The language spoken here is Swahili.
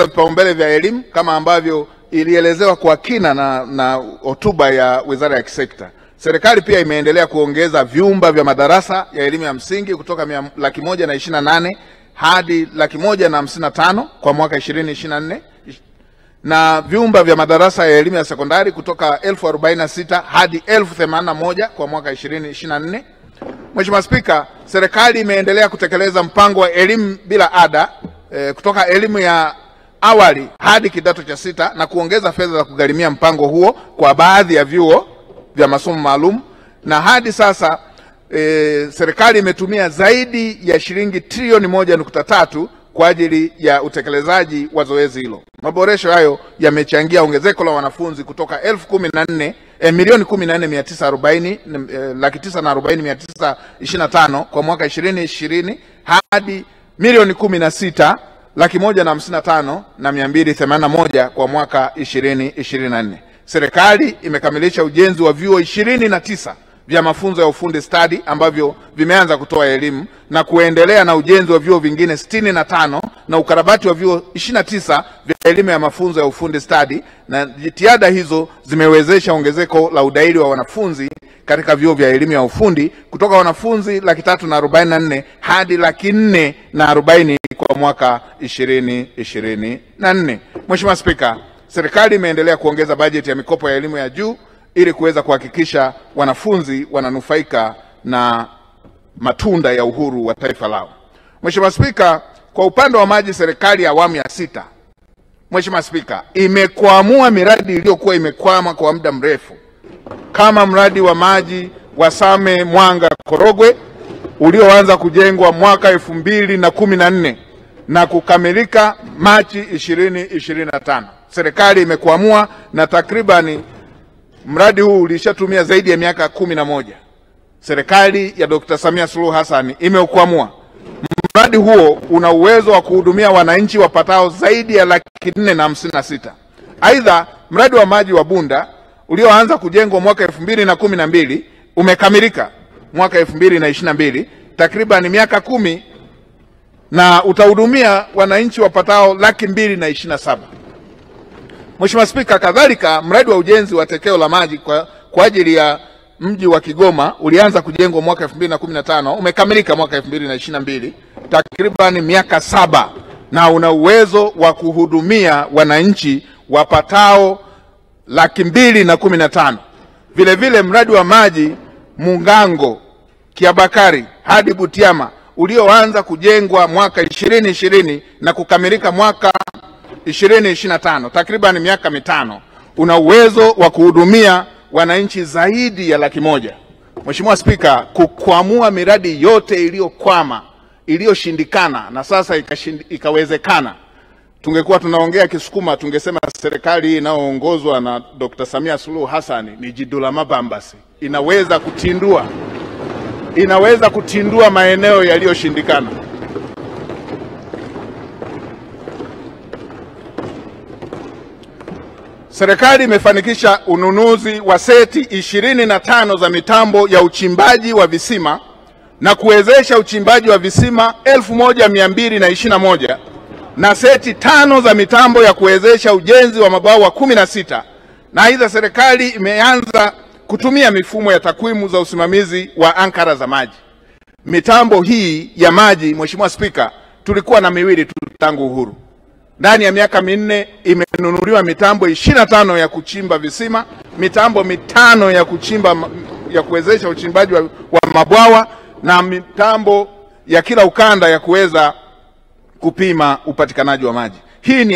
vipaumbele vya elimu kama ambavyo ilielezewa kwa kina na hotuba ya Wizara ya Kisekta. Serikali pia imeendelea kuongeza vyumba vya madarasa ya elimu ya msingi kutoka 128 hadi 155 kwa mwaka 2024 na vyumba vya madarasa ya elimu ya sekondari kutoka 1046 hadi 1081 kwa mwaka 2024. Mheshimiwa Spika, serikali imeendelea kutekeleza mpango wa elimu bila ada kutoka elimu ya awali hadi kidato cha 6 na kuongeza fedha za kugharimia mpango huo kwa baadhi ya vyuo vya masomo maalum, na hadi sasa serikali imetumia zaidi ya shilingi trilioni 1.3 kwa ajili ya utekelezaji wa zoezi hilo. Maboresho hayo yamechangia ongezeko la wanafunzi kutoka 1,440,925 kwa mwaka 2020 hadi 1,16,155,281 kwa mwaka 2024. Serikali imekamilisha ujenzi wa vyuo 29 vya mafunzo ya ufundi stadi ambavyo vimeanza kutoa elimu na kuendelea na ujenzi wa vyuo vingine 65 na ukarabati wa vyuo 29 vya elimu ya mafunzo ya ufundi stadi, na jitihada hizo zimewezesha ongezeko la udahili wa wanafunzi katika vyuo vya elimu ya ufundi kutoka wanafunzi 344,000 hadi 440,000 kwa mwaka 2024. Mheshimiwa Spika, serikali imeendelea kuongeza bajeti ya mikopo ya elimu ya juu ili kuweza kuhakikisha wanafunzi wananufaika na matunda ya uhuru wa taifa lao. Mheshimiwa Spika, kwa upande wa maji, serikali ya awamu ya 6, Mheshimiwa Spika, imekwamua miradi iliyokuwa imekwama kwa muda mrefu kama mradi wa maji wa Same Mwanga Korogwe ulioanza kujengwa mwaka 2014 na kukamilika Machi 2025. Serikali imekwamua na takribani mradi huu ulishatumia zaidi ya miaka 11. Serikali ya Dr. Samia Suluhu Hassan imeukwamua. Mradi huo una uwezo wa kuhudumia wananchi wapatao zaidi ya 456,000. Aidha, mradi wa maji wa Bunda ulioanza kujengwa mwaka 2012 umekamilika mwaka 2022, takriban miaka 10, na utahudumia wananchi wapatao 227,000. Mheshimiwa Spika, kadhalika mradi wa ujenzi wa tekeo la maji kwa ajili ya mji wa Kigoma ulianza kujengwa mwaka 2015, umekamilika mwaka 2022, takriban miaka 7, na una uwezo wa kuhudumia wananchi wapatao 215,000. Vile vile mradi wa maji Mungango Kiabakari hadi Butiama ulioanza kujengwa mwaka 2020 na kukamilika mwaka 2025, takriban miaka 5, una uwezo wa kuhudumia wananchi zaidi ya 100,000. Mheshimiwa Spika, kukwamua miradi yote iliyokwama, iliyoshindikana na sasa ikawezekana, tungekuwa tunaongea Kisukuma tungesema serikali hii inayoongozwa na Dr. Samia Suluhu Hassan ni jidula mabambasi, inaweza kutindua maeneo yaliyoshindikana. Serikali imefanikisha ununuzi wa seti 25 za mitambo ya uchimbaji wa visima na kuwezesha uchimbaji wa visima 1221 na seti 5 za mitambo ya kuwezesha ujenzi wa mabwawa 16. Na aidha, serikali imeanza kutumia mifumo ya takwimu za usimamizi wa ankara za maji. Mitambo hii ya maji, Mheshimiwa Spika, tulikuwa na miwili tu tangu uhuru. Ndani ya miaka 4 imenunuliwa mitambo 25 ya kuchimba visima, mitambo 5 ya kuchimba ya kuwezesha uchimbaji wa mabwawa, na mitambo ya kila ukanda ya kuweza kupima upatikanaji wa maji. Hii ni